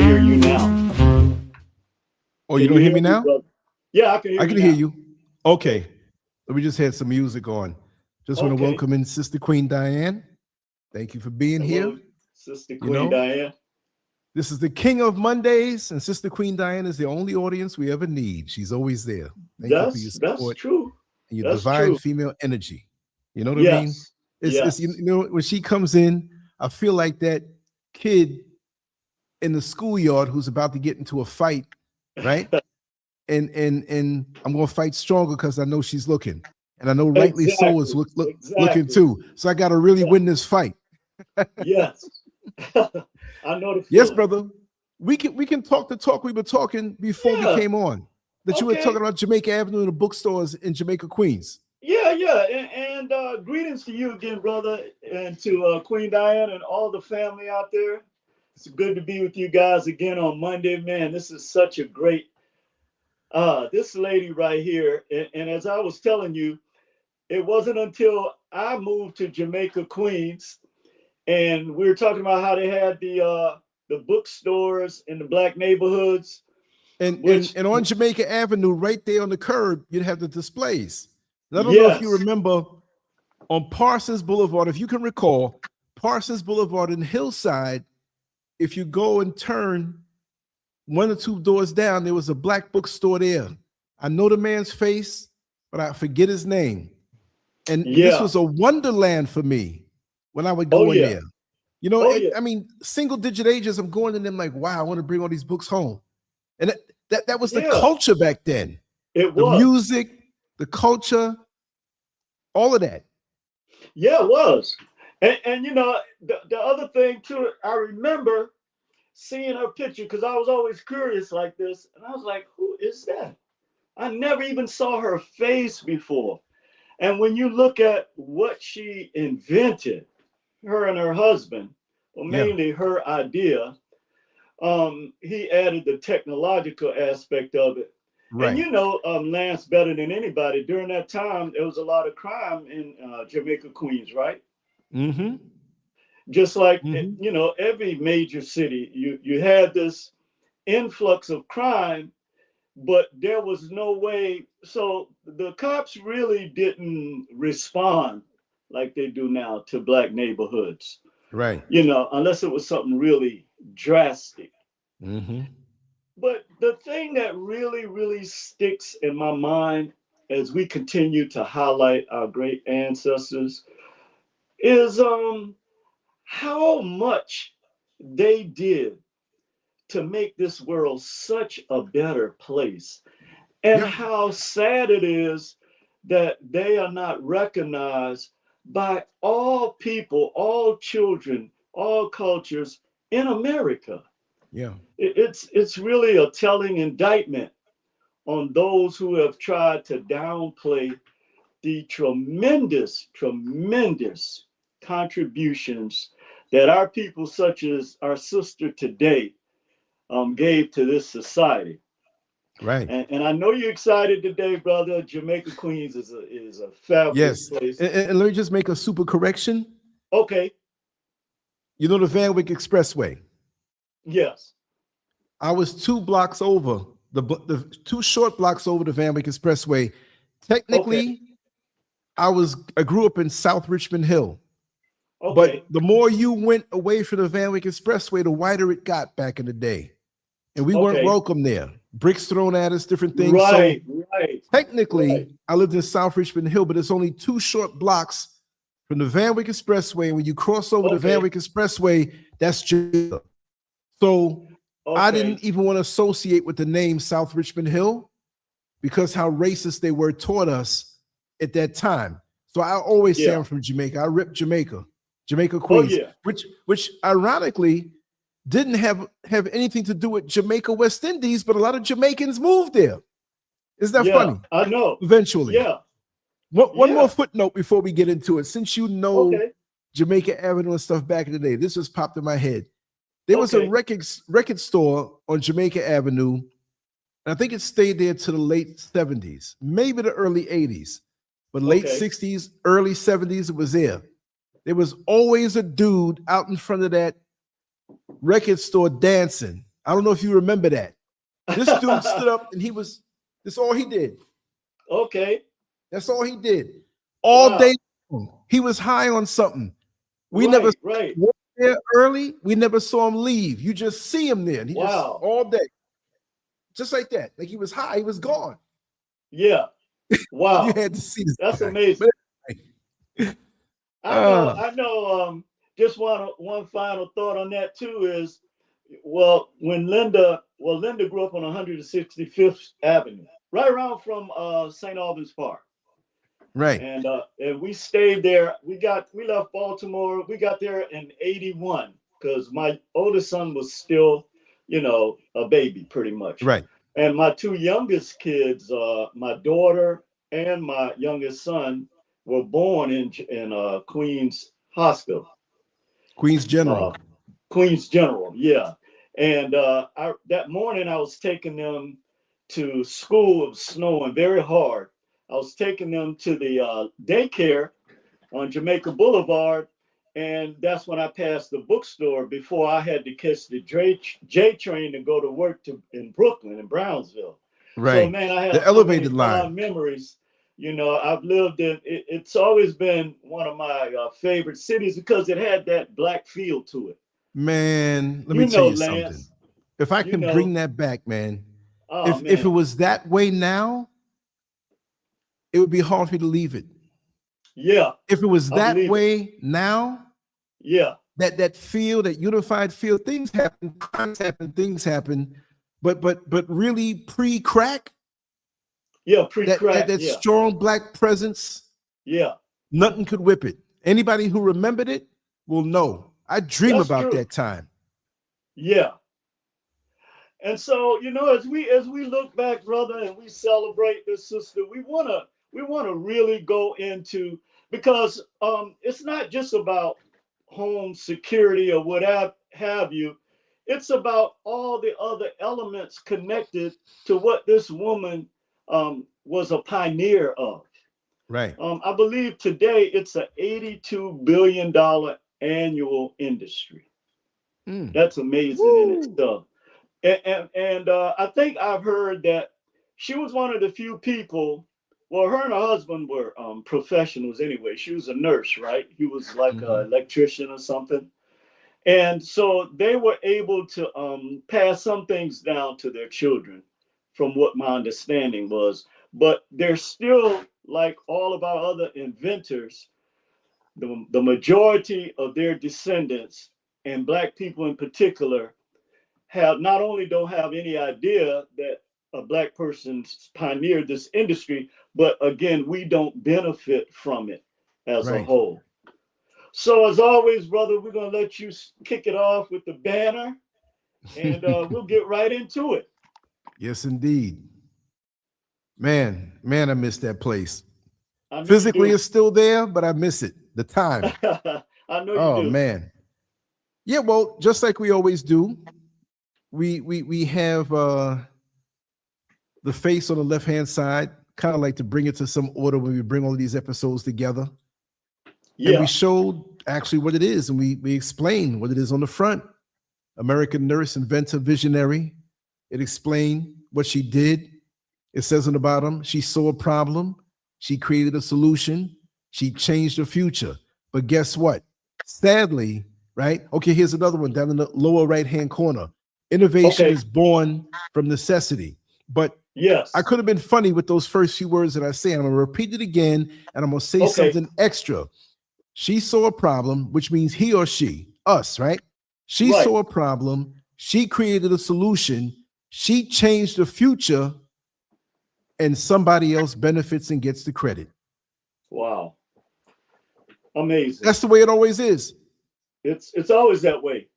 hear you now. Oh, you don't hear me now? Brother? Yeah, I can hear you. I can hear you. Okay. We just had some music on. Just want to welcome in Sister Queen Diane. Thank you for being here. Sister Queen Diane. This is the King of Mondays, and Sister Queen Diane is the only audience we ever need. She's always there. Thank you for your support. That's true. And your divine female energy. You know what I mean? It's you know, when she comes in, I feel like that kid in the schoolyard who's about to get into a fight, right? and I'm gonna fight stronger because I know she's looking, and I know rightly so is looking too. So I got to really win this fight. Yes, I know the feeling. Yes, brother. We can talk the talk we were talking before we came on. That you were talking about Jamaica Avenue and the bookstores in Jamaica, Queens. Yeah, and greetings to you again, brother, and to Queen Diane and all the family out there. It's good to be with you guys again on Monday, man. This is such a great. This lady right here, and as I was telling you, it wasn't until I moved to Jamaica, Queens, and we were talking about how they had the bookstores in the black neighborhoods. And on Jamaica Avenue, right there on the curb, you'd have the displays. And I don't know if you remember on Parsons Boulevard, if you can recall, Parsons Boulevard in Hillside, if you go and turn one or two doors down, there was a black bookstore there. I know the man's face, but I forget his name. And this was a wonderland for me when I would go in there. You know, I mean, single digit ages, I'm going in them like, wow, I want to bring all these books home. And that was the culture back then. It was. The music, the culture, all of that. Yeah, it was. And you know, the other thing too, I remember seeing her picture because I was always curious like this. And I was like, who is that? I never even saw her face before. And when you look at what she invented, her and her husband, or mainly her idea, he added the technological aspect of it. Right. And you know, Lance, better than anybody, during that time, there was a lot of crime in Jamaica, Queens, right? Mm-hmm. Just like, you know, every major city, you had this influx of crime, but there was no way. So the cops really didn't respond like they do now to black neighborhoods. Right. You know, unless it was something really drastic. Mm-hmm. But the thing that really, really sticks in my mind as we continue to highlight our great ancestors is how much they did to make this world such a better place. And how sad it is that they are not recognized by all people, all children, all cultures in America. Yeah. It's really a telling indictment on those who have tried to downplay the tremendous contributions that our people, such as our sister today, gave to this society. Right. And I know you're excited today, brother. Jamaica, Queens is a fabulous place. And let me just make a super correction. Okay. You know the Van Wyck Expressway? Yes. I was 2 blocks over, the 2 short blocks over the Van Wyck Expressway. Technically, I grew up in South Richmond Hill. Okay. But the more you went away from the Van Wyck Expressway, the wider it got back in the day. And we weren't welcome there. Bricks thrown at us, different things. Right. Technically, I lived in South Richmond Hill, but it's only 2 short blocks from the Van Wyck Expressway. And when you cross over the Van Wyck Expressway, that's Jamaica. So I didn't even want to associate with the name South Richmond Hill because how racist they were toward us at that time. So I always say I'm from Jamaica. I rip Jamaica, Queens, which ironically didn't have anything to do with Jamaica, West Indies, but a lot of Jamaicans moved there. Isn't that funny? I know. Eventually. One more footnote before we get into it. Since you know Jamaica Avenue and stuff back in the day, this just popped in my head. There was a record store on Jamaica Avenue, and I think it stayed there to the late 70s, maybe the early 80s, but late 60s, early 70s, it was there. There was always a dude out in front of that record store dancing. I don't know if you remember that. This dude stood up and that's all he did. Okay. That's all he did. All Wow. day long. He was high on something. We never Right. went there early. We never saw him leave. You just see him there. And he just Wow. all day. Just like that. Like he was high. He was gone. Yeah. Wow. You had to see this. That's guy. amazing. But, I know. Just one final thought on that too is, when Linda grew up on 165th Avenue, right around from St. Albans Park. right. And we stayed there. We left Baltimore. We got there in '81 because my oldest son was still, a baby pretty much. Right. And my two youngest kids, my daughter and my youngest son, were born in Queens Hospital. Queens General. Queens General, yeah. And that morning I was taking them to school. It was snowing very hard. I was taking them to the daycare on Jamaica Boulevard, and that's when I passed the bookstore before I had to catch the J train to go to work in Brooklyn, in Brownsville. Right. So, man, I have the elevated many line. fond memories. I've lived in it. It's always been one of my favorite cities because it had that black feel to it. Man, let me tell you Lance, something. If I can bring that back, man, if it was that way now, it would be hard for you to leave it. Yeah. If it was that way now, yeah, that feel, that unified feel, things happen, things happen, but really pre-crack. Yeah, pre-crack. That strong black presence. Yeah. Nothing could whip it. Anybody who remembered it will know. I dream That's about true. that time. Yeah. And so, as we look back, brother, and we celebrate this sister, we wanna really go into, because it's not just about home security or what have you. It's about all the other elements connected to what this woman was a pioneer of. Right. I believe today it's a $82 billion annual industry. That's amazing in itself. And I think I've heard that she was one of the few people. Well, her and her husband were professionals anyway. She was a nurse, right? He was like an electrician or something. And so they were able to pass some things down to their children, from what my understanding was. But they're still, like all of our other inventors, the majority of their descendants, and Black people in particular, not only don't have any idea that a Black person pioneered this industry, but again, we don't benefit from it as a whole. So as always, brother, we're going to let you kick it off with the banner, and we'll get right into it. Yes, indeed. Man, I miss that place. Physically, it's still there, but I miss it. The time. I know you do. Oh, man. Yeah, well, just like we always do, we have the face on the left-hand side, kind of like to bring it to some order when we bring all of these episodes together. Yeah. And we showed actually what it is, and we explained what it is on the front. American nurse, inventor, visionary. It explained what she did. It says on the bottom, she saw a problem. She created a solution. She changed the future. But guess what? Sadly, right? Okay, here's another one down in the lower right-hand corner. Innovation is born from necessity. But yes, I could have been funny with those first few words that I say. I'm going to repeat it again, and I'm going to say something extra. She saw a problem, which means he or she, us, right? She saw a problem. She created a solution. She changed the future, and somebody else benefits and gets the credit. Wow. Amazing. That's the way it always is. It's always that way.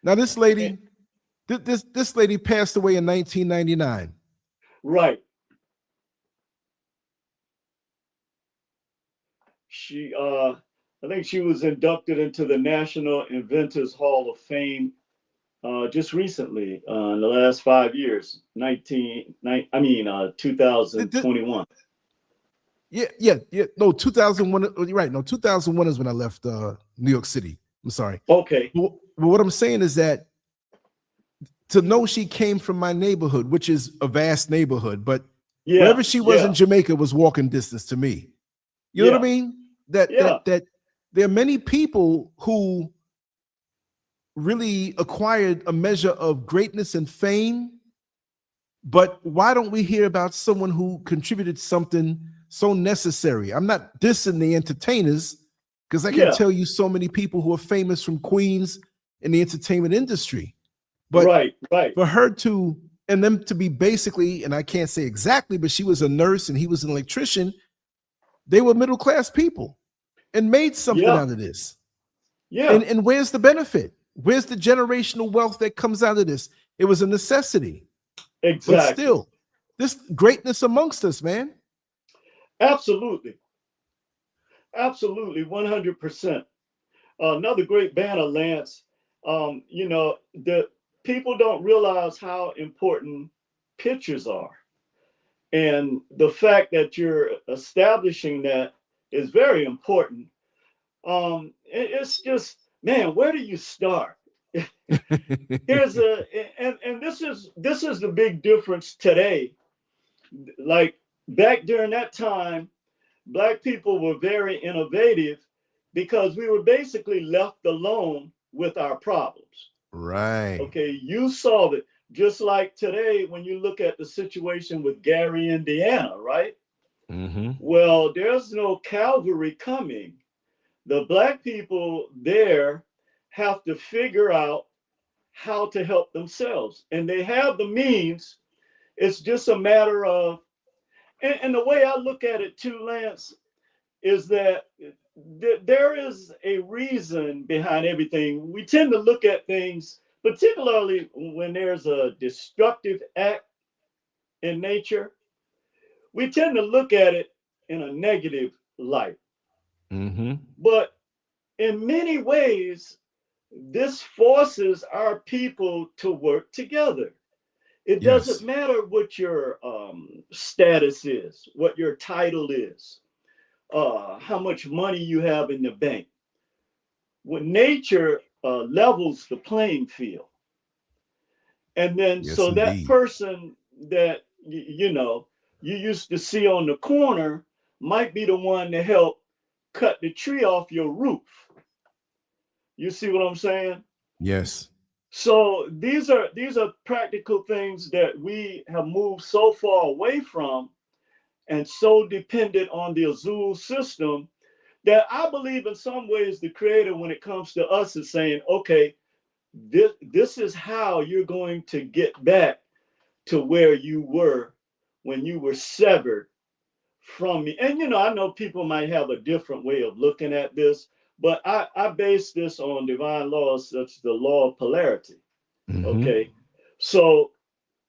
Now, this lady, this lady passed away in 1999. Right. She I think she was inducted into the National Inventors Hall of Fame just recently, in the last 5 years, 2021. Yeah. No, 2001. You're right. No, 2001 is when I left New York City. I'm sorry. Okay. But what I'm saying is that to know she came from my neighborhood, which is a vast neighborhood, but Yeah. wherever she was in Jamaica was walking distance to me. You know what I mean? That there are many people who really acquired a measure of greatness and fame, but why don't we hear about someone who contributed something so necessary? I'm not dissing the entertainers, because I can tell you so many people who are famous from Queens in the entertainment industry. But for her to, and them to be basically, and I can't say exactly, but she was a nurse and he was an electrician. They were middle-class people and made something out of this. And where's the benefit? Where's the generational wealth that comes out of this? It was a necessity. Exactly. But still, this greatness amongst us, man. Absolutely. Absolutely. 100%. Another great banner, Lance. You know, the people don't realize how important pictures are. And the fact that you're establishing that is very important. It's just, man, where do you start? Here's and this is the big difference today. Like back during that time, Black people were very innovative because we were basically left alone with our problems. Right. Okay, you solve it. Just like today, when you look at the situation with Gary, Indiana, right? Mm-hmm. Well, there's no cavalry coming. The Black people there have to figure out how to help themselves. And they have the means. It's just a matter of, and the way I look at it too, Lance, is that there is a reason behind everything. We tend to look at things, particularly when there's a destructive act in nature, we tend to look at it in a negative light. Mm-hmm. But in many ways, this forces our people to work together. It doesn't matter what your status is, what your title is, how much money you have in the bank. When nature levels the playing field, and then so that person that you know you used to see on the corner might be the one to help cut the tree off your roof. You see what I'm saying? Yes. So these are practical things that we have moved so far away from and so dependent on the Azul system that I believe in some ways the creator, when it comes to us, is saying, okay, this is how you're going to get back to where you were when you were severed from me. And I know people might have a different way of looking at this, but I base this on divine laws such as the law of polarity. Mm-hmm. Okay. So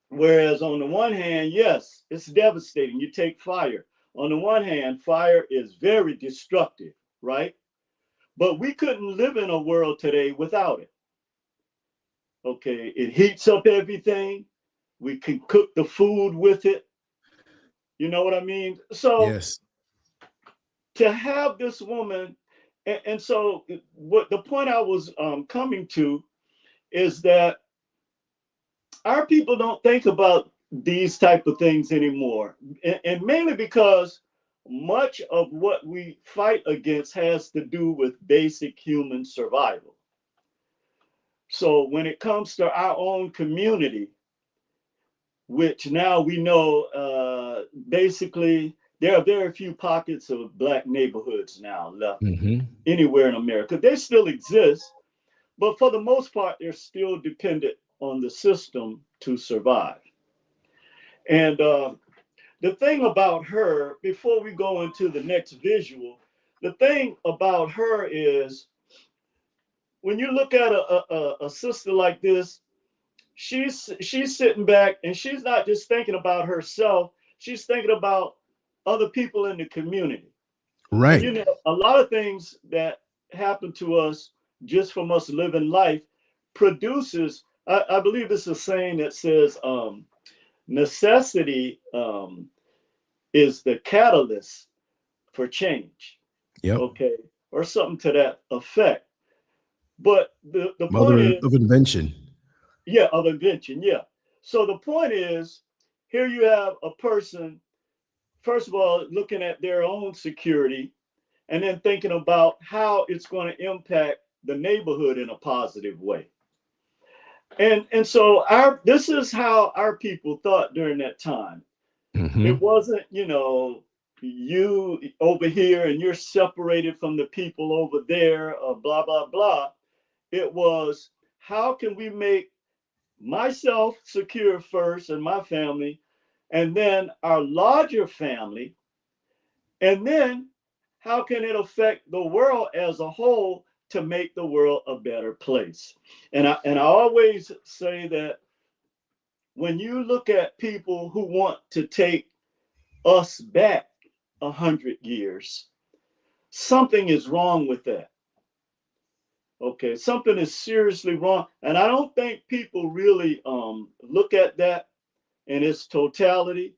whereas on the one hand, yes, it's devastating. You take fire. On the one hand, fire is very destructive, right? But we couldn't live in a world today without it. Okay. It heats up everything. We can cook the food with it. You know what I mean? So to have this woman, and so what the point I was coming to is that our people don't think about these type of things anymore, and mainly because much of what we fight against has to do with basic human survival. So when it comes to our own community, which now we know basically there are very few pockets of Black neighborhoods now left anywhere in America. They still exist, but for the most part, they're still dependent on the system to survive. And the thing about her, before we go into the next visual, the thing about her is when you look at a sister like this, she's sitting back and she's not just thinking about herself, she's thinking about other people in the community. Right. And a lot of things that happen to us just from us living life produces, I believe it's a saying that says necessity is the catalyst for change. Yep. Okay. Or something to that effect. But the point Mother is, of invention. Yeah, of invention. Yeah. So the point is, here you have a person, first of all, looking at their own security and then thinking about how it's going to impact the neighborhood in a positive way. And so our this is how our people thought during that time. It Hmm. wasn't, you over here and you're separated from the people over there, blah blah blah. It was, how can we make myself secure first and my family, and then our larger family, and then how can it affect the world as a whole to make the world a better place. And I always say that when you look at people who want to take us back 100 years, something is wrong with that. Okay, something is seriously wrong, and I don't think people really look at that in its totality,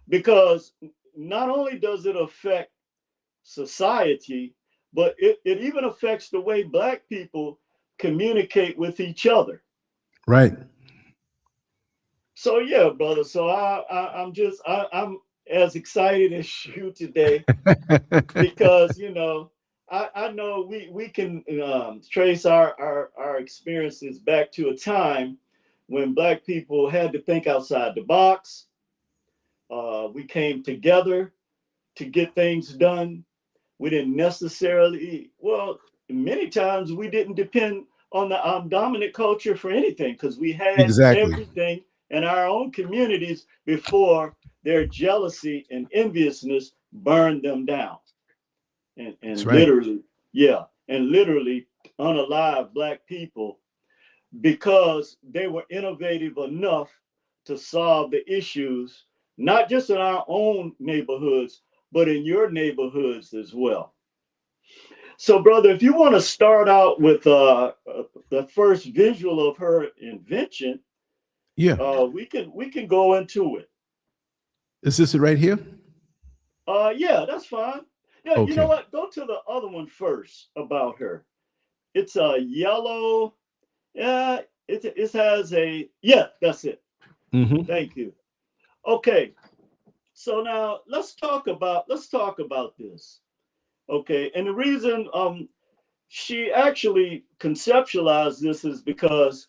because not only does it affect society, but it even affects the way Black people communicate with each other. Right. So yeah, brother. So I'm as excited as you today, because I know we can trace our experiences back to a time when Black people had to think outside the box. We came together to get things done. We didn't necessarily, well, many times we didn't depend on the dominant culture for anything, because we had Exactly. everything in our own communities before their jealousy and enviousness burned them down. That's And right. literally, yeah, and literally unalive Black people, because they were innovative enough to solve the issues, not just in our own neighborhoods, but in your neighborhoods as well. So, brother, if you want to start out with the first visual of her invention, Yeah. we can go into it. Is this it right here? Yeah, that's fine. Yeah, you know Okay. what? Go to the other one first about her. It's a yellow. Yeah, it has a, yeah. That's it. Hmm. Thank you. Okay, so now let's talk about this. Okay, and the reason she actually conceptualized this is because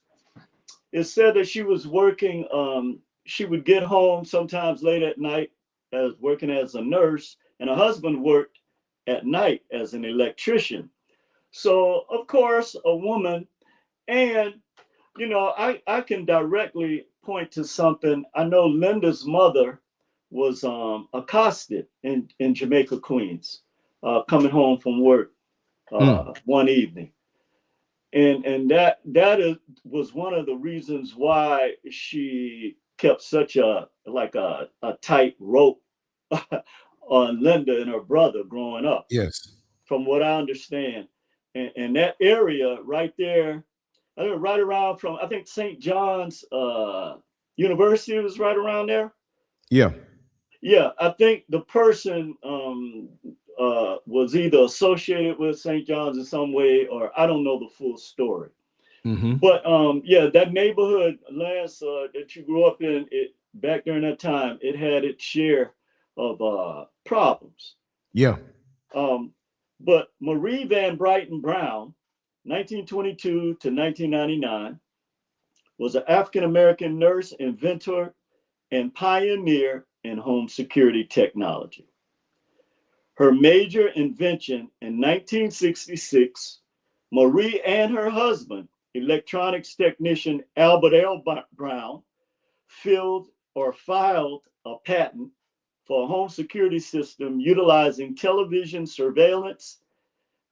it said that she was working, she would get home sometimes late at night as working as a nurse, and her husband worked at night as an electrician. So of course a woman, and I can directly point to something. I know Linda's mother was accosted in Jamaica, Queens, coming home from work Mm. one evening, and that was one of the reasons why she kept such a tight rope on Linda and her brother growing up, Yes. from what I understand. And that area right there, I think right around from, I think St. John's University was right around there. Yeah. Yeah, I think the person was either associated with St. John's in some way, or I don't know the full story. Hmm. But yeah, that neighborhood, Lance, that you grew up in, it back during that time, it had its share of problems. Yeah. Um, but Marie Van Brittan Brown, 1922 to 1999, was an African American nurse, inventor, and pioneer in home security technology. Her major invention in 1966, Marie and her husband, electronics technician Albert L. Brown, filed a patent for a home security system utilizing television surveillance,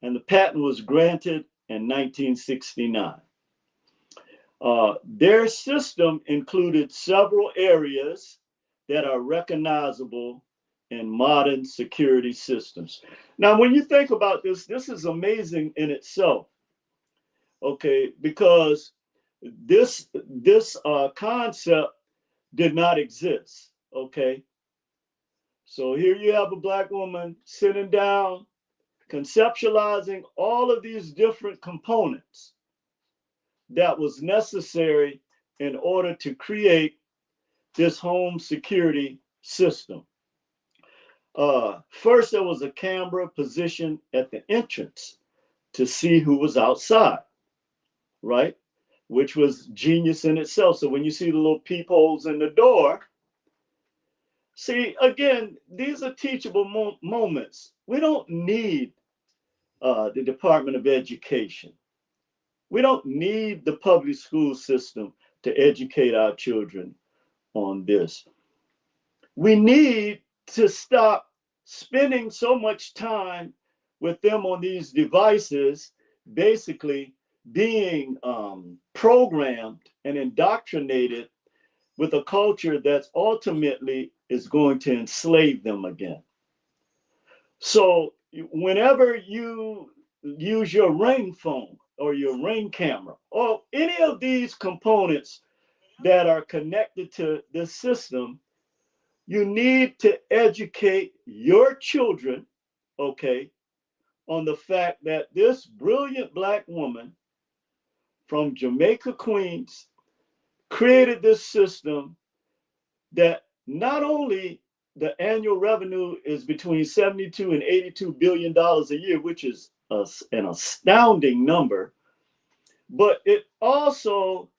and the patent was granted in 1969. Their system included several areas that are recognizable in modern security systems. Now, when you think about this, this is amazing in itself, okay? Because this concept did not exist, okay? So here you have a Black woman sitting down, conceptualizing all of these different components that was necessary in order to create this home security system. First, there was a camera positioned at the entrance to see who was outside, right? Which was genius in itself. So when you see the little peepholes in the door, see, again, these are teachable moments. We don't need the Department of Education. We don't need the public school system to educate our children on this. We need to stop spending so much time with them on these devices, basically being programmed and indoctrinated with a culture that ultimately is going to enslave them again. So whenever you use your Ring phone or your Ring camera or any of these components that are connected to this system, you need to educate your children, okay, on the fact that this brilliant Black woman from Jamaica, Queens, created this system that not only the annual revenue is between 72 and 82 billion dollars a year, which is an astounding number, but it also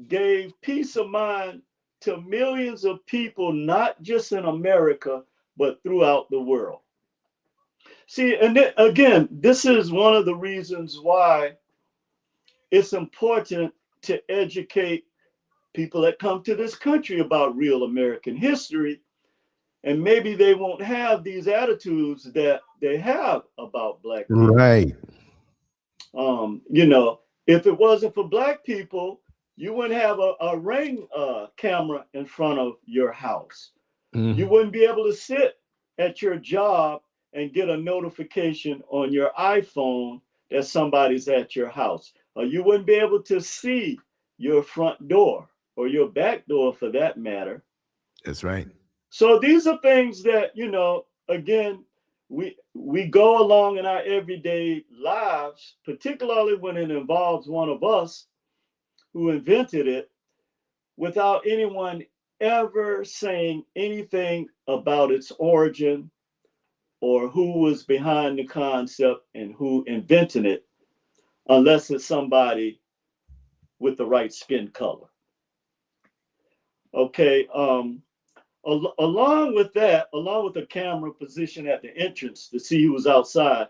gave peace of mind to millions of people, not just in America, but throughout the world. See, and then, again, this is one of the reasons why it's important to educate people that come to this country about real American history, and maybe they won't have these attitudes that they have about Black people. Right. You know, if it wasn't for Black people, you wouldn't have a Ring camera in front of your house. Mm-hmm. You wouldn't be able to sit at your job and get a notification on your iPhone that somebody's at your house. Or you wouldn't be able to see your front door or your back door for that matter. That's right. So these are things that, you know, again, we go along in our everyday lives, particularly when it involves one of us who invented it, without anyone ever saying anything about its origin or who was behind the concept and who invented it, unless it's somebody with the right skin color. Okay. Along with that, along with the camera position at the entrance to see who was outside,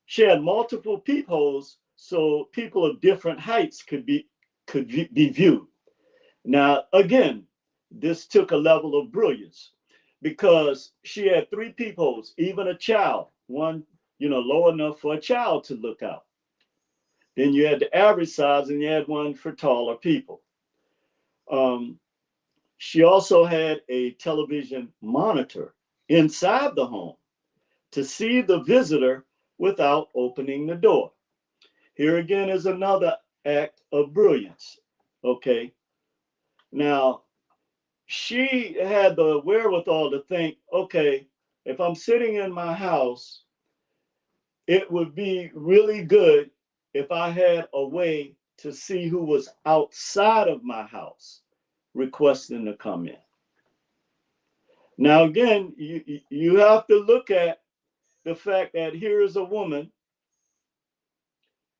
she had multiple peepholes so people of different heights could be viewed. Now, again, this took a level of brilliance because she had 3 peepholes, even a child, one, you know, low enough for a child to look out. Then you had the average size and you had one for taller people. She also had a television monitor inside the home to see the visitor without opening the door. Here again is another act of brilliance. Okay. Now, she had the wherewithal to think, okay, if I'm sitting in my house, it would be really good if I had a way to see who was outside of my house requesting to come in. Now, again, you have to look at the fact that here is a woman,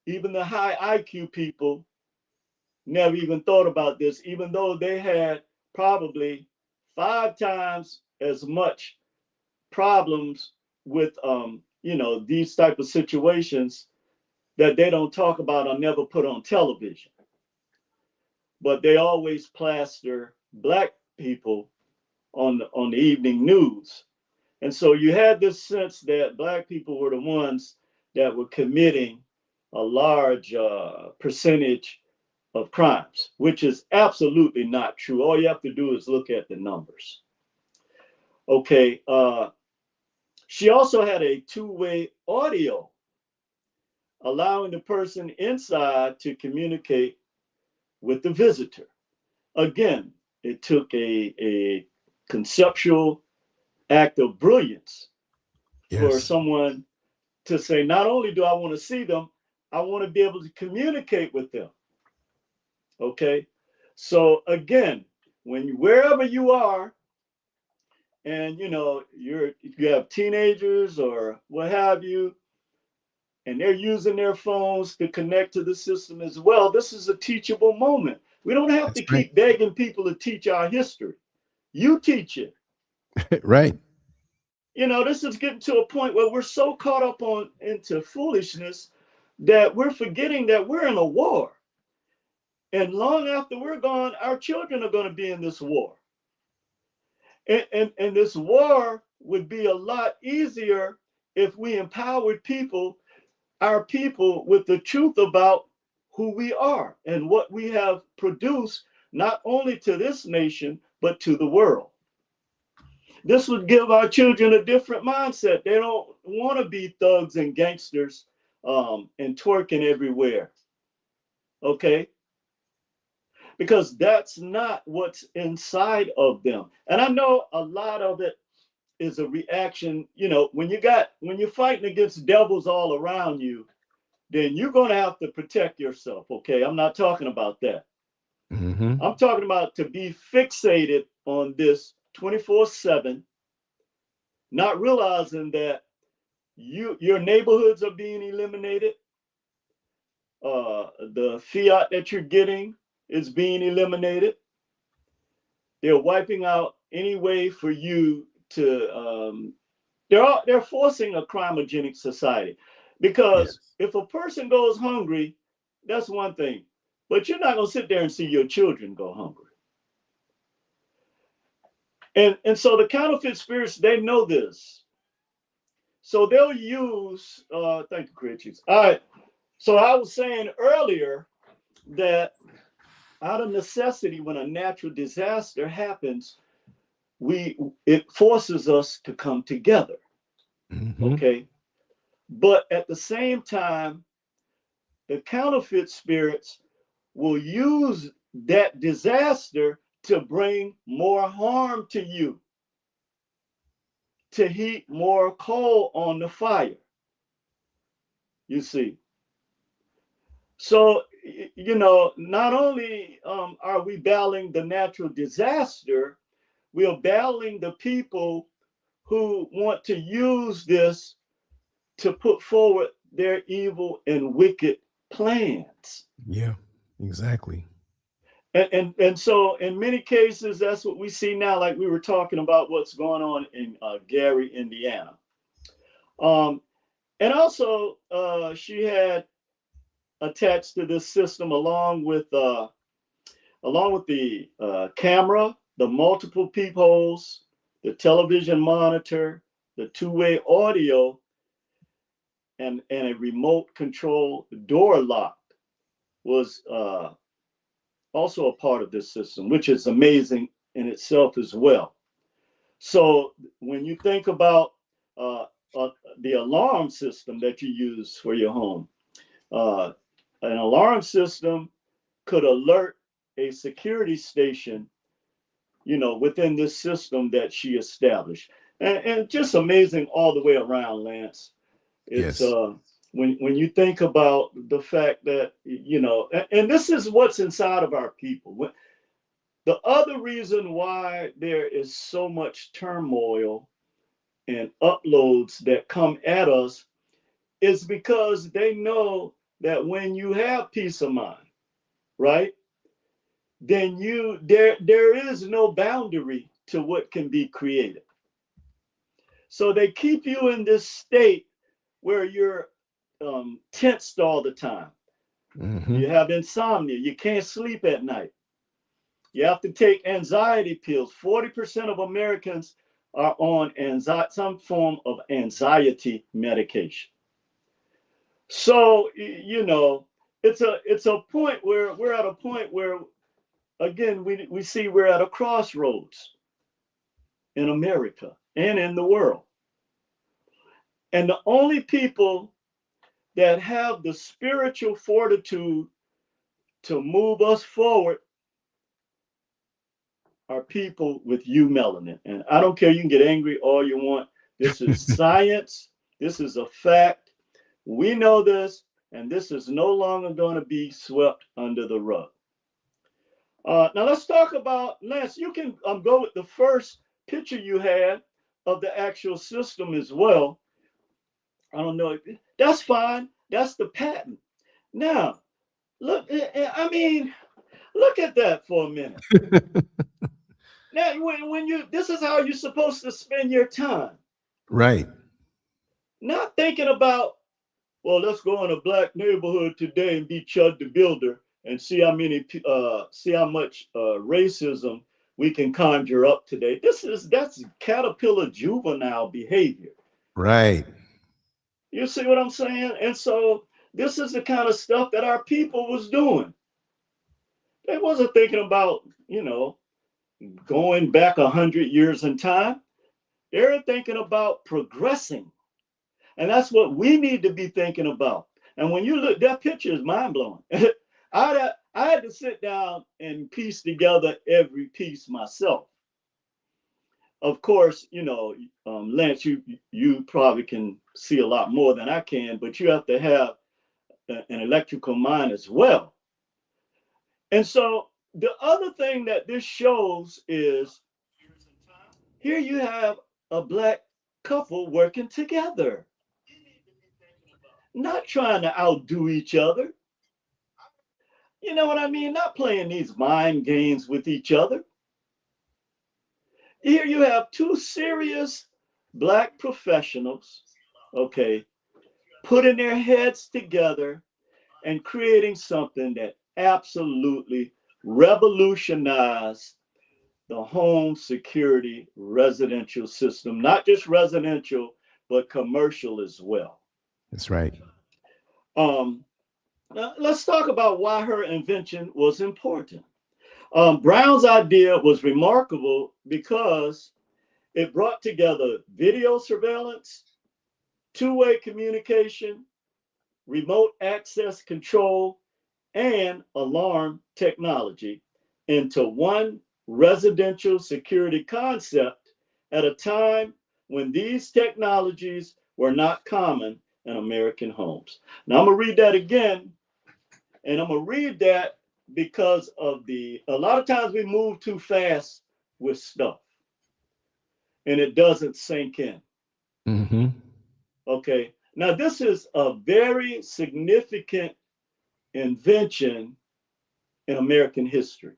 even the high IQ people never even thought about this, even though they had probably 5 times as much problems with, you know, these type of situations that they don't talk about or never put on television. But they always plaster Black people on the evening news. And so you had this sense that Black people were the ones that were committing a large percentage of crimes, which is absolutely not true. All you have to do is look at the numbers. Okay. She also had a 2-way audio, allowing the person inside to communicate with the visitor. Again, it took a conceptual act of brilliance for someone to say, not only do I want to see them, I want to be able to communicate with them. Okay. So again, wherever you are, and you have teenagers or what have you, and they're using their phones to connect to the system as well, this is a teachable moment. We don't have That's to right. keep begging people to teach our history. You teach it. Right. This is getting to a point where we're so caught up on into foolishness that we're forgetting that we're in a war. And long after we're gone, our children are going to be in this war. And this war would be a lot easier if we empowered our people, with the truth about who we are and what we have produced, not only to this nation, but to the world. This would give our children a different mindset. They don't want to be thugs and gangsters and twerking everywhere. Okay? Because that's not what's inside of them. And I know a lot of it is a reaction. When you're fighting against devils all around you, then you're going to have to protect yourself. Okay? I'm not talking about that. Mm-hmm. I'm talking about to be fixated on this 24/7, not realizing that your neighborhoods are being eliminated. The fiat that you're getting is being eliminated. They're wiping out any way for you to. They're forcing a crimogenic society, because Yes. if a person goes hungry, that's one thing, but you're not going to sit there and see your children go hungry. And so the counterfeit spirits, they know this, so they'll use. Thank you, creatures. All right. So I was saying earlier that out of necessity, when a natural disaster happens, it forces us to come together. Mm-hmm. Okay. But at the same time, the counterfeit spirits will use that disaster to bring more harm to you, to heap more coal on the fire. You see. So, not only are we battling the natural disaster, we are battling the people who want to use this to put forward their evil and wicked plans. Yeah. Exactly. And so in many cases, that's what we see now, like we were talking about what's going on in Gary, Indiana. Um, and also, she had attached to this system, along with the camera, the multiple peepholes, the television monitor, the two-way audio, and a remote control door lock was also a part of this system, which is amazing in itself as well. So when you think about uh, uh, the alarm system that you use for your home, uh, an alarm system could alert a security station, within this system that she established. And just amazing all the way around, Lance. It's Yes. when you think about the fact that, and this is what's inside of our people. The other reason why there is so much turmoil and uploads that come at us is because they know that when you have peace of mind, right, then there is no boundary to what can be created. So they keep you in this state where you're tensed all the time. Mm-hmm. You have insomnia. You can't sleep at night. You have to take anxiety pills. 40% of Americans are on some form of anxiety medication. So, it's a point where we're at a point where, again, we see we're at a crossroads in America and in the world. And the only people that have the spiritual fortitude to move us forward are people with melanin. And I don't care, you can get angry all you want. This is science. This is a fact. We know this, and this is no longer going to be swept under the rug. Now let's talk about Lance. You can go with the first picture you had of the actual system as well. I don't know. That's fine. That's the patent. Now, look. I mean, look at that for a minute. Now, when you this is how you're supposed to spend your time. Right. Not thinking about, well, let's go in a black neighborhood today and be Chud the Builder and see how many see how much racism we can conjure up today. That's caterpillar juvenile behavior. Right. You see what I'm saying? And so this is the kind of stuff that our people was doing. They wasn't thinking about, going back 100 years in time. They're thinking about progressing. And that's what we need to be thinking about. And when you look, that picture is mind blowing. I had to sit down and piece together every piece myself. Of course, Lance, you probably can see a lot more than I can, but you have to have an electrical mind as well. And so the other thing that this shows is here you have a black couple working together, not trying to outdo each other. You know what I mean? Not playing these mind games with each other. Here you have two serious black professionals, okay, putting their heads together and creating something that absolutely revolutionized the home security residential system, not just residential, but commercial as well. That's right. Um, Now, let's talk about why her invention was important. Brown's idea was remarkable because it brought together video surveillance, two-way communication, remote access control, and alarm technology into one residential security concept at a time when these technologies were not common in American homes. Now, I'm going to read that again. And I'm going to read that because of a lot of times we move too fast with stuff and it doesn't sink in. Mm-hmm. Okay. Now, this is a very significant invention in American history.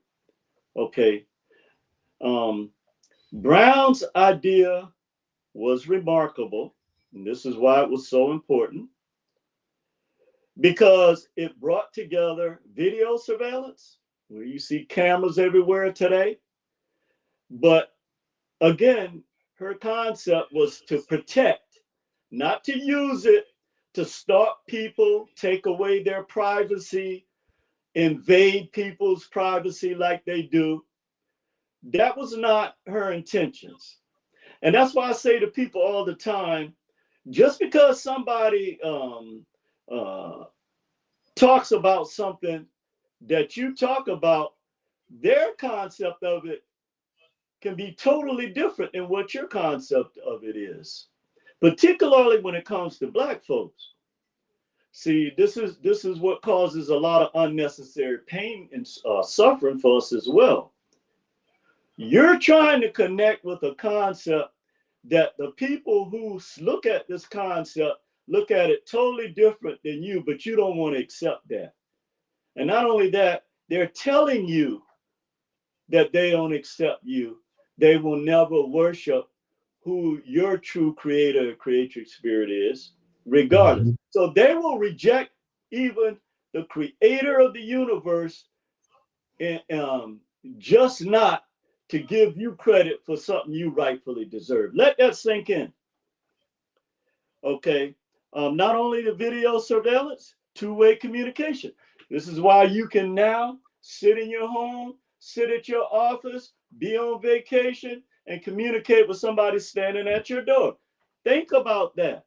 Okay. Brown's idea was remarkable. And this is why it was so important, because it brought together video surveillance, where you see cameras everywhere today. But again, her concept was to protect, not to use it to stalk people, take away their privacy, invade people's privacy like they do. That was not her intentions. And that's why I say to people all the time, just because somebody talks about something that you talk about, their concept of it can be totally different than what your concept of it is, particularly when it comes to black folks. See, this is what causes a lot of unnecessary pain and suffering for us as well. You're trying to connect with a concept that the people who look at this concept look at it totally different than you, but you don't want to accept that. And not only that, they're telling you that they don't accept you. They will never worship who your true creator or creatrix spirit is, regardless. Mm-hmm. So they will reject even the creator of the universe, and just not to give you credit for something you rightfully deserve. Let that sink in. Okay. Not only the video surveillance, two-way communication. This is why you can now sit in your home, sit at your office, be on vacation, and communicate with somebody standing at your door. Think about that.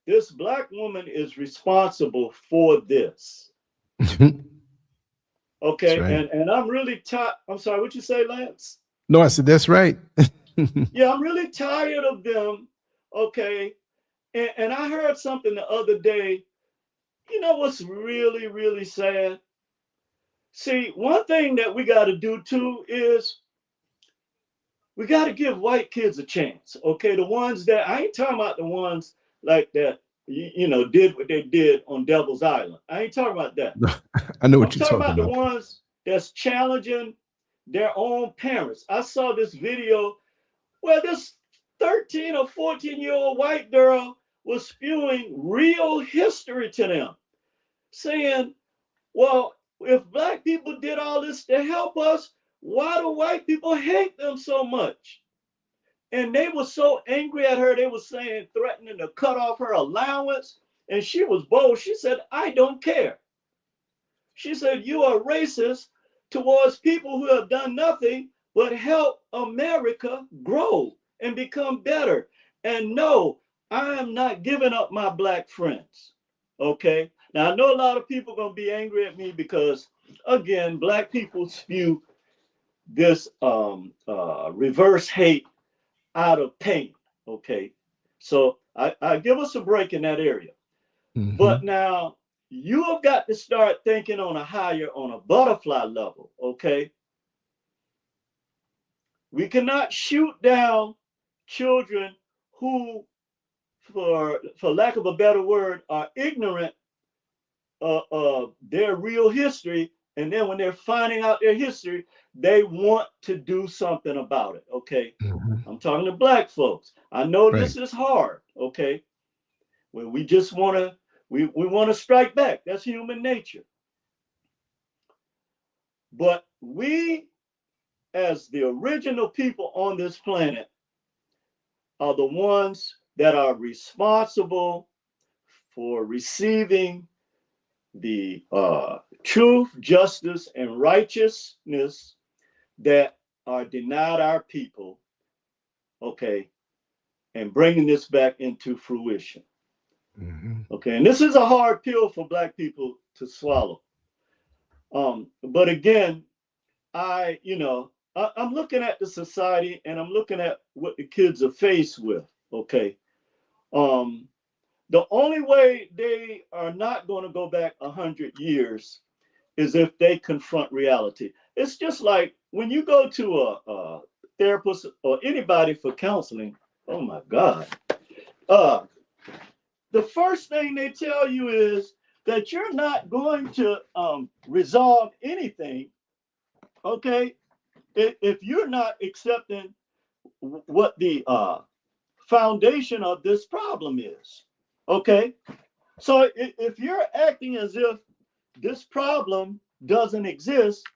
This black woman is responsible for this. That's Okay, right. and I'm really tired. I'm sorry, what you say, Lance? No, I said that's right. Yeah, I'm really tired of them. Okay, and I heard something the other day. You know what's really, really sad? See, one thing that we got to do too is we got to give white kids a chance. Okay, the ones that I ain't talking about the ones like that, did what they did on Devil's Island. I ain't talking about that. I know I'm what you're talking talking about the about. ones that's challenging their own parents. I saw this video where this 13 or 14-year-old white girl was spewing real history to them, saying, well, if black people did all this to help us, why do white people hate them so much? And they were so angry at her, they were saying, threatening to cut off her allowance. And she was bold. She said, I don't care. She said, you are racist towards people who have done nothing but help America grow and become better. And no, I am not giving up my black friends. Okay. Now, I know a lot of people are going to be angry at me because, again, black people spew this reverse hate out of pain. Okay. So I give us a break in that area. But now you have got to start thinking on a butterfly level. Okay. We cannot shoot down children who, for lack of a better word, are ignorant of their real history. And then when they're finding out their history, they want to do something about it. Okay. I'm talking to black folks. I know Right. this is hard. Okay. When we just want to, we want to strike back. That's human nature. But we, as the original people on this planet, are the ones that are responsible for receiving the truth, justice, and righteousness that are denied our people, okay, and bringing this back into fruition. Okay, and this is a hard pill for black people to swallow. But again, I'm looking at the society and I'm looking at what the kids are faced with. Okay, the only way they are not going to go back 100 years is if they confront reality. It's just like when you go to a therapist or anybody for counseling. Oh my God. The first thing they tell you is that you're not going to resolve anything, okay, if you're not accepting what the foundation of this problem is, okay? So if you're acting as if this problem doesn't exist,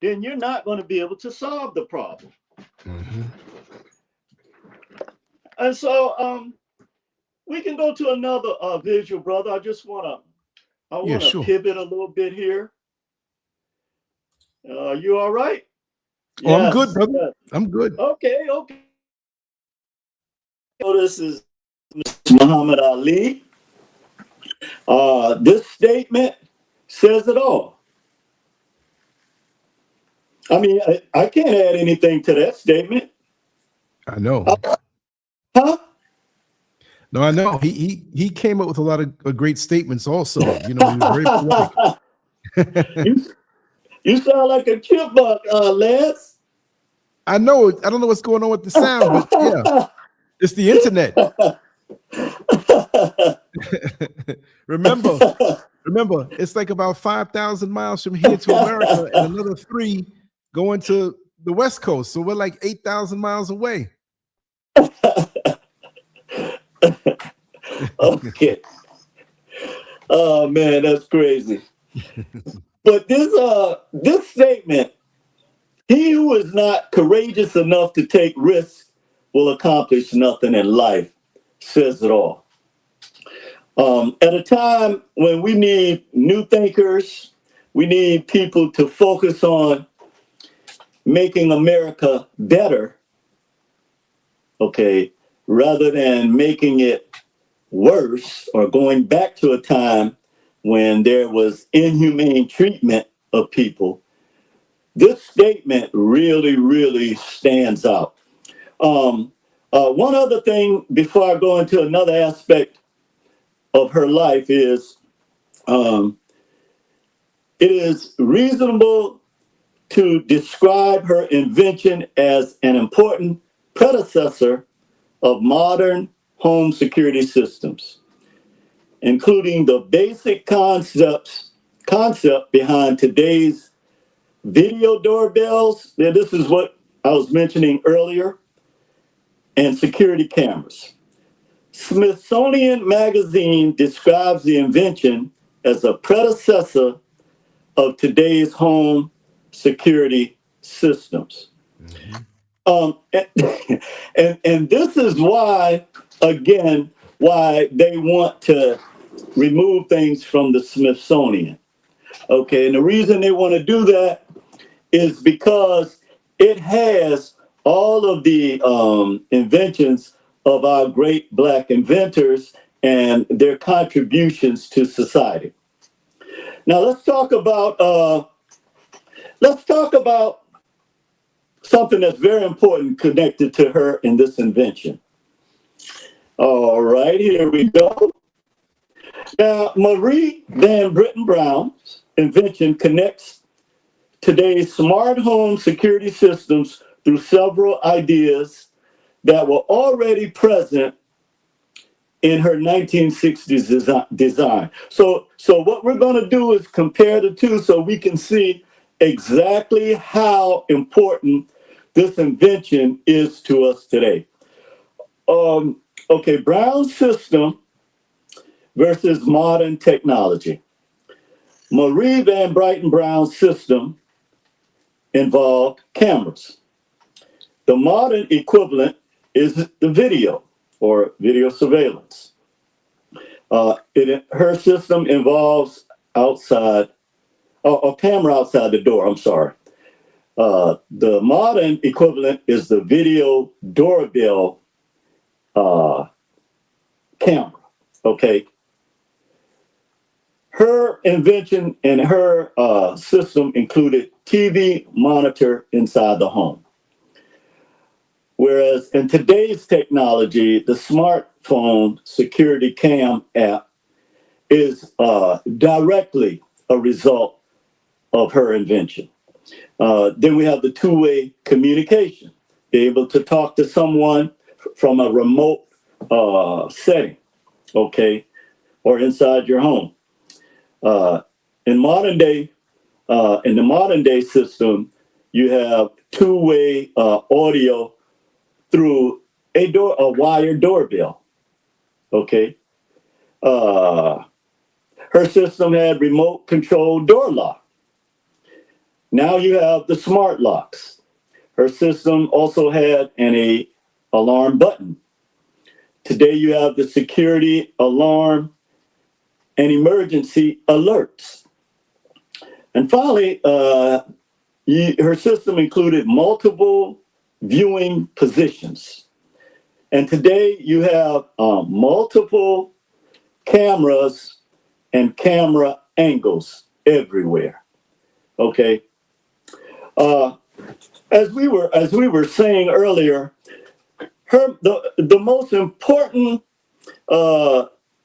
then you're not going to be able to solve the problem. And so we can go to another visual, brother. I Yeah, want to sure. pivot a little bit here. You all right? Oh, I'm good, Yes. brother. Yes. I'm good. Okay. So this is Muhammad Ali. This statement says it all. I mean, I can't add anything to that statement. I know. Huh? No, I know. He came up with a lot of great statements also. He was very poetic. you, you sound like a chipmunk, Lance. I know. I don't know what's going on with the sound, but yeah, it's the internet. remember, it's like about 5,000 miles from here to America and another 3 going to the West Coast. So we're like 8,000 miles away. Okay. Oh man, that's crazy. But this statement, he who is not courageous enough to take risks will accomplish nothing in life, says it all. At a time when we need new thinkers, we need people to focus on making America better, okay, rather than making it worse or going back to a time when there was inhumane treatment of people. This statement really, really stands out. One other thing before I go into another aspect of her life is it is reasonable to describe her invention as an important predecessor of modern home security systems, including the basic concept behind today's video doorbells. Now, this is what I was mentioning earlier, and security cameras. Smithsonian Magazine describes the invention as a predecessor of today's home security systems. And this is why, again, why they want to remove things from the Smithsonian. Okay, and the reason they want to do that is because it has all of the inventions of our great Black inventors and their contributions to society. Now let's talk about something that's very important connected to her in this invention. All right, here we go. Now, Marie Van Brittan Brown's invention connects today's smart home security systems through several ideas that were already present in her 1960s design. So what we're going to do is compare the two so we can see exactly how important this invention is to us today. Okay, Brown's system versus modern technology. Marie Van Brittan Brown's system involved cameras. The modern equivalent is the video or video surveillance. Her system involves a camera outside the door, I'm sorry. The modern equivalent is the video doorbell camera, okay? Her invention and her system included TV monitor inside the home. Whereas in today's technology, the smartphone security cam app is directly a result of her invention. Then we have the two-way communication, be able to talk to someone from a remote setting, okay, or inside your home. In the modern day system, you have two-way audio through a wired doorbell. Okay. Her system had remote control door lock. Now you have the smart locks. Her system also had an alarm button. Today you have the security alarm and emergency alerts. And finally, her system included multiple viewing positions. And today you have multiple cameras and camera angles everywhere. Okay. As we were saying earlier, the most important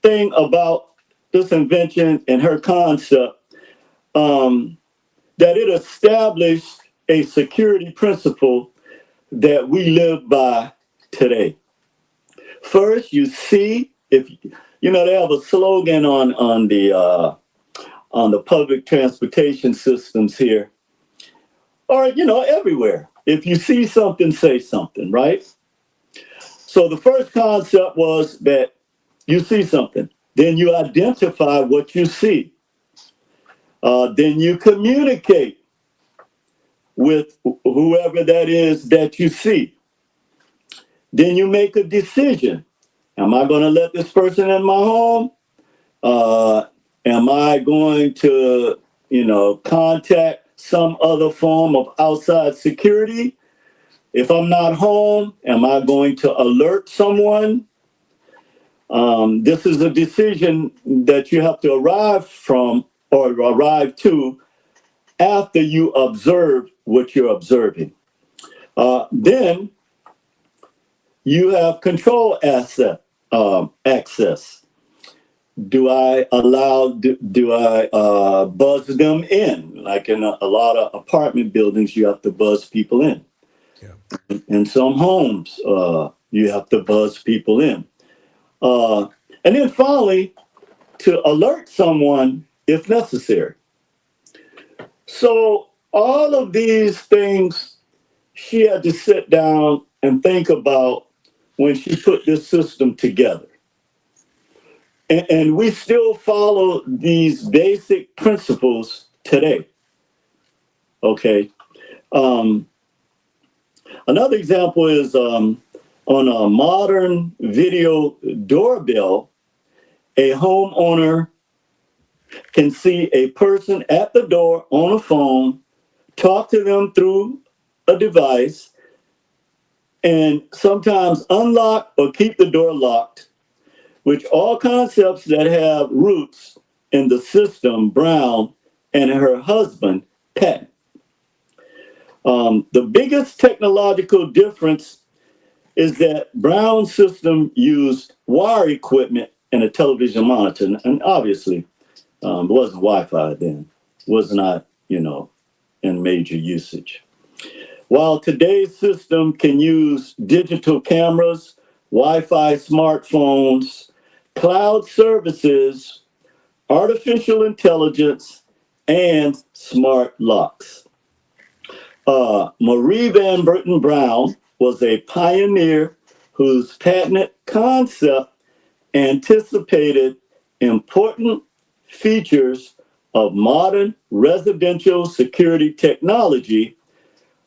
thing about this invention and her concept, that it established a security principle that we live by today. First, you see, if you know, they have a slogan on the public transportation systems here, or everywhere. If you see something, say something, right? So the first concept was that you see something, then you identify what you see, then you communicate with whoever that is that you see. Then you make a decision. Am I going to let this person in my home? Am I going to, contact some other form of outside security? If I'm not home, am I going to alert someone? This is a decision that you have to arrive to after you observe what you're observing. Then you have control access. do I allow, do I buzz them in? Like in a lot of apartment buildings, you have to buzz people in. Yeah. In some homes, you have to buzz people in. And then finally, to alert someone if necessary. So all of these things she had to sit down and think about when she put this system together. And we still follow these basic principles today. Okay. Another example is on a modern video doorbell, a homeowner can see a person at the door on a phone, talk to them through a device, and sometimes unlock or keep the door locked, which all concepts that have roots in the system Brown and her husband, Pat. The biggest technological difference is that Brown's system used wire equipment and a television monitor, and obviously it wasn't Wi-Fi then, was not, in major usage. While today's system can use digital cameras, Wi-Fi smartphones, cloud services, artificial intelligence, and smart locks. Marie Van Brittan Brown was a pioneer whose patented concept anticipated important features of modern residential security technology,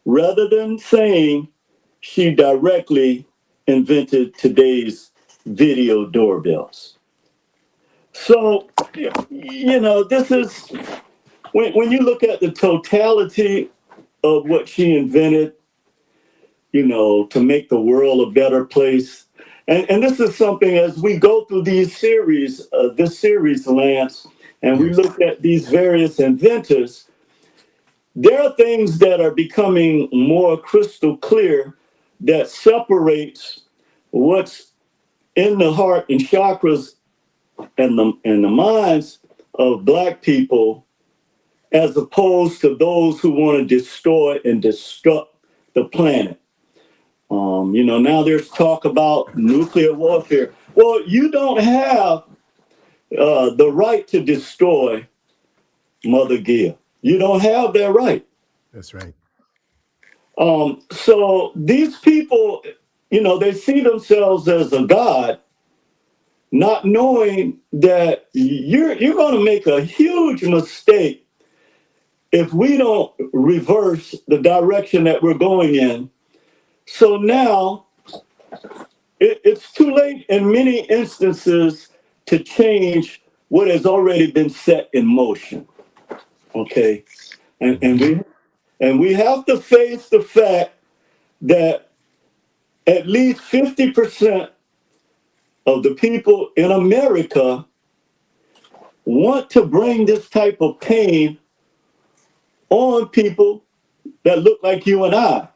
rather than saying she directly invented today's video doorbells. So, this is, when you look at the totality of what she invented, to make the world a better place. And this is something, as we go through this series, Lance, and we look at these various inventors, there are things that are becoming more crystal clear that separates what's in the heart and chakras and the minds of Black people, as opposed to those who want to destroy and destruct the planet. Now there's talk about nuclear warfare. Well, you don't have the right to destroy Mother Gaia. You don't have that right. That's right. So these people, they see themselves as a god, not knowing that you're going to make a huge mistake if we don't reverse the direction that we're going in. So now it's too late in many instances to change what has already been set in motion. Okay. And we have to face the fact that at least 50% of the people in America want to bring this type of pain on people that look like you and I.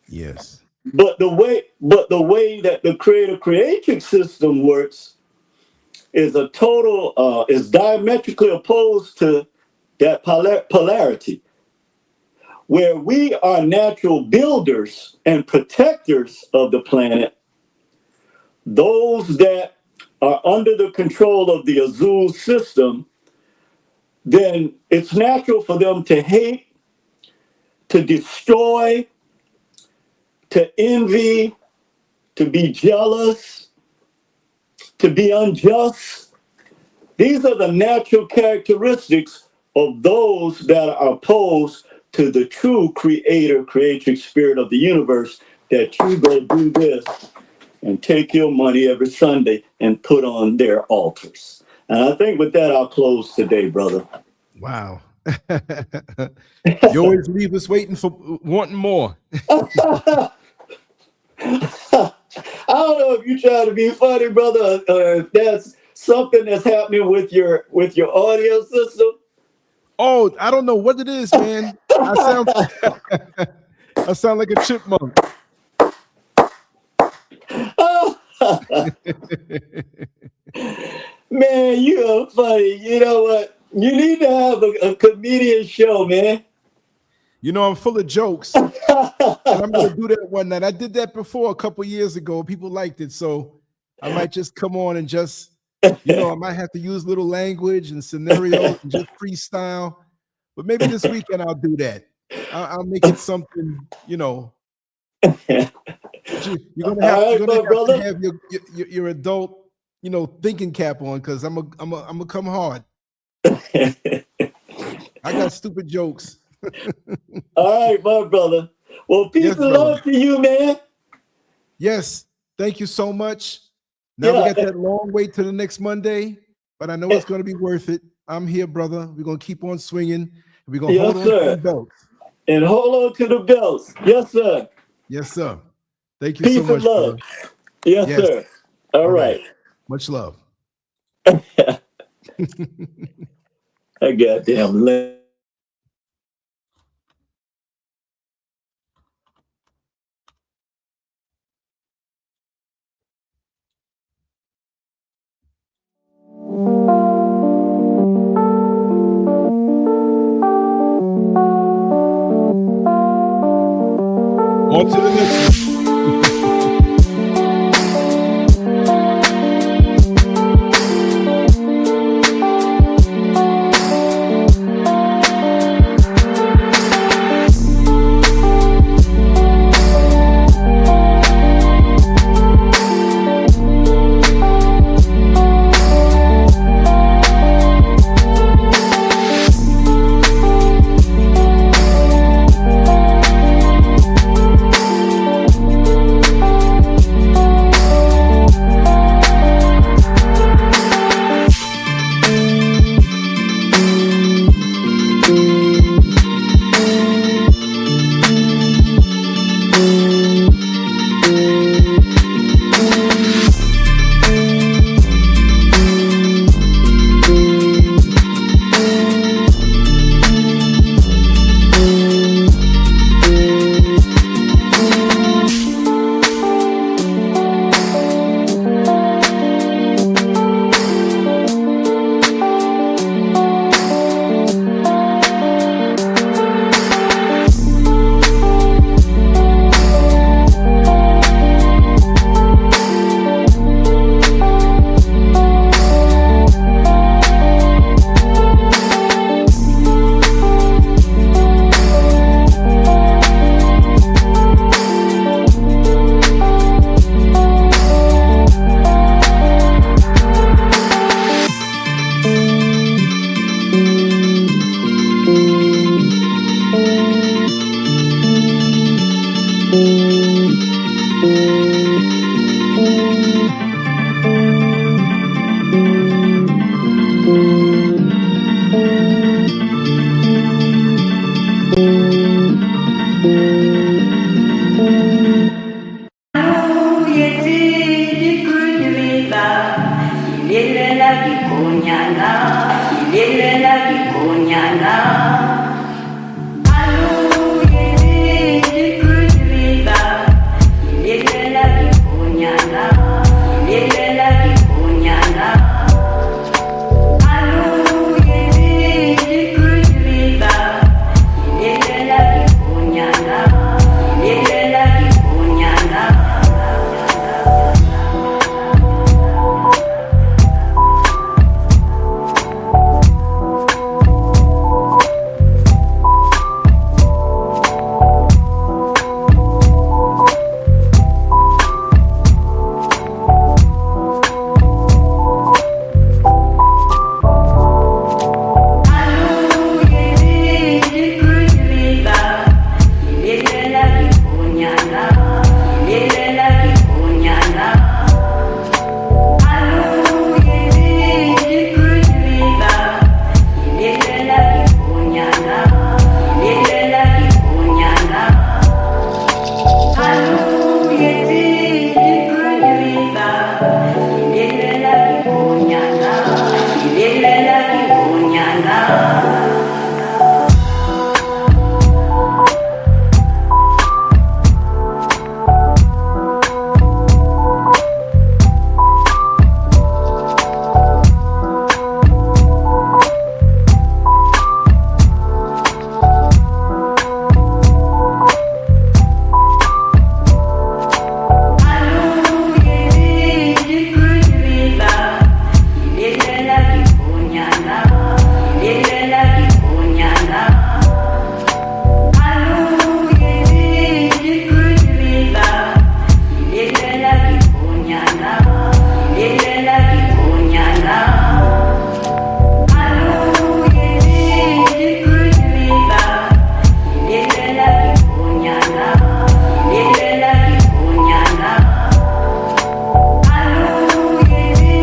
Yes. But the way that the creator creatrix system works is is diametrically opposed to that polarity, where we are natural builders and protectors of the planet. Those that are under the control of the Azul system, then it's natural for them to hate, to destroy, to envy, to be jealous, to be unjust. These are the natural characteristics of those that are opposed to the true creator, creatrix spirit of the universe, that you go do this and take your money every Sunday and put on their altars. And I think with that, I'll close today, brother. Wow. You always leave us wanting more. I don't know if you're trying to be funny, brother, or if that's something that's happening with your audio system. Oh, I don't know what it is, man. I sound like a chipmunk. Man, you are funny. You know what? You need to have a comedian show, man. You know, I'm full of jokes, and I'm going to do that one night. I did that before a couple years ago. People liked it, so I might just come on and just, you know, I might have to use little language and scenarios and just freestyle. But maybe this weekend I'll do that. I'll make it something, you know. You're gonna have, All right, to have your adult, you know, thinking cap on, because I'm gonna come hard. I got stupid jokes. All right, my brother. Well, peace and love to you, man. Yes, thank you so much. Now we got that long wait to the next Monday, but I know it's going to be worth it. I'm here, brother. We're going to keep on swinging. We're going to hold on to the belts. And hold on to the belts. Yes, sir. Yes, sir. Thank you peace so much, and love. brother. Yes, sir. All right. Much love. I goddamn On to the next one.